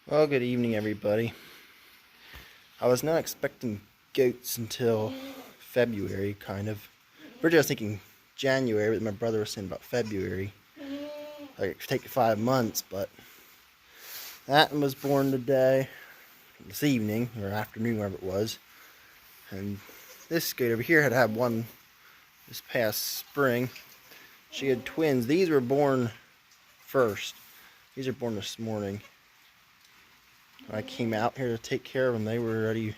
Well, good evening, everybody. I was not expecting goats until February, kind of. We're just thinking January, but my brother was saying about February. Like, it could take 5 months, but that one was born today, this evening, or afternoon, whatever it was. And this goat over here had one this past spring. She had twins. These were born first. These are born this morning. When I came out here to take care of them, they were already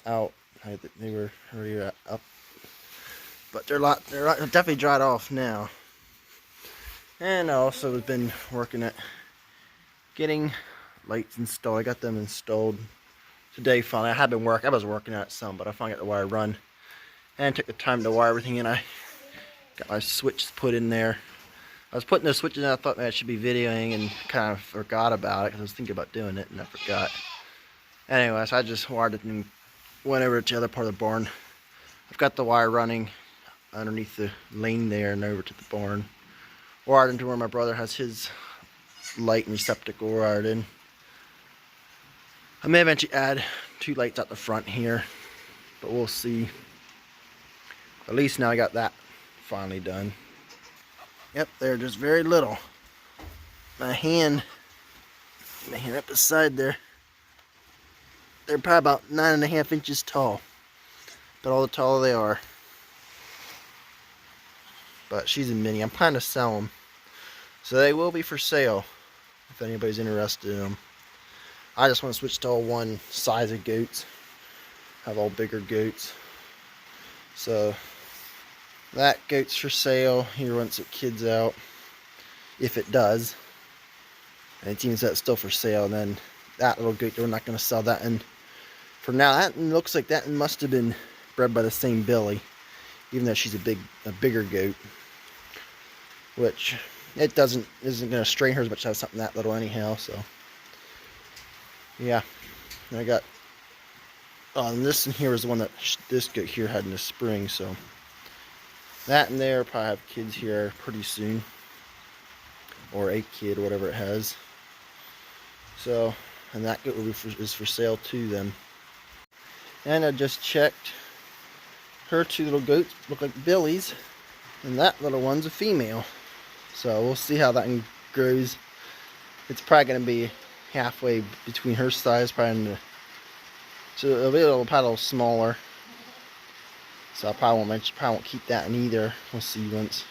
out. They were already up, but they're definitely dried off now. And I also have been working at getting lights installed. I got them installed today finally. I was working at it some, but I finally got the wire run and took the time to wire everything in. I got my switch put in there. I was putting the switches in. I thought, man, I should be videoing, and kind of forgot about it because I was thinking about doing it and I forgot. Anyways, I just wired it and went over to the other part of the barn. I've got the wire running underneath the lane there and over to the barn. Wired into where my brother has his light and receptacle wired in. I may eventually add 2 lights out the front here, but we'll see. At least now I got that finally done. Yep, they're just very little. My hand up beside there, they're probably about 9.5 inches tall. But all the taller they are. But she's a mini. I'm planning to sell them. So they will be for sale if anybody's interested in them. I just want to switch to all one size of goats. Have all bigger goats. So that goat's for sale here once it kids out. If it does. And it seems that's still for sale. And then that little goat, we're not going to sell that. And for now, that looks like that must have been bred by the same Billy. Even though she's a bigger goat. Which it isn't going to strain her as much to have something that little anyhow. So yeah, and I got and this in here is the one that this goat here had in the spring. So that and there probably have kids here pretty soon, or a kid, whatever it has. So, and that goat is for sale too then. And I just checked. Her 2 little goats look like Billy's, and that little one's a female. So we'll see how that one grows. It's probably going to be halfway between her size, probably so it'll be probably a little smaller. So I probably won't keep that in either. We'll see once.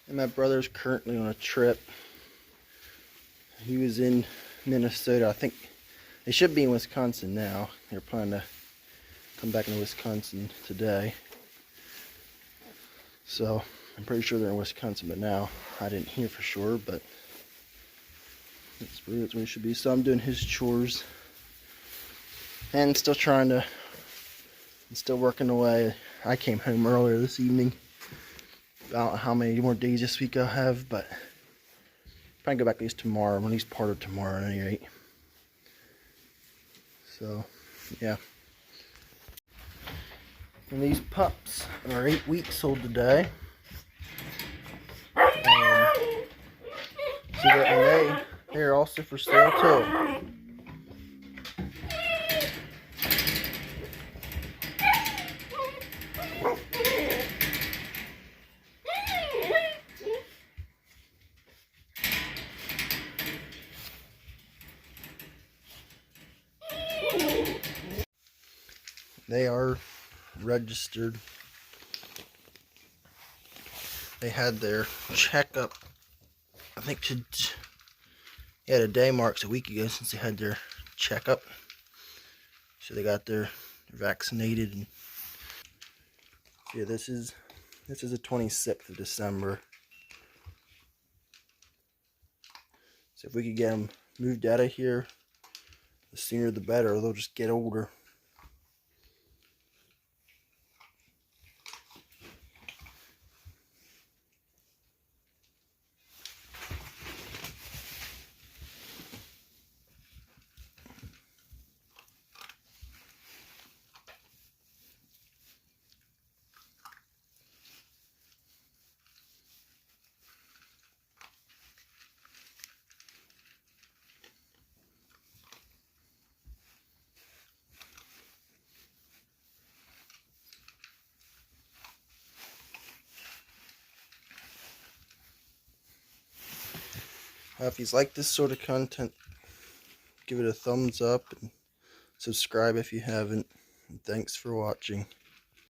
And my brother's currently on a trip. He was in Minnesota. I think they should be in Wisconsin now. They're planning to come back into Wisconsin today. So I'm pretty sure they're in Wisconsin, but now I didn't hear for sure, but that's where it should be. So I'm doing his chores and still working away. I came home earlier this evening. I don't know how many more days this week I'll have, but probably go back at least tomorrow, at least part of tomorrow at any rate. So yeah. And these pups are 8 weeks old today. And they're also for sale too. They are registered. They had their checkup, I think today marks a week ago since they had their checkup. So they got their vaccinated. And yeah, this is the 26th of December. So if we could get them moved out of here, the sooner the better, or they'll just get older. If you like this sort of content, give it a thumbs up and subscribe if you haven't. And thanks for watching.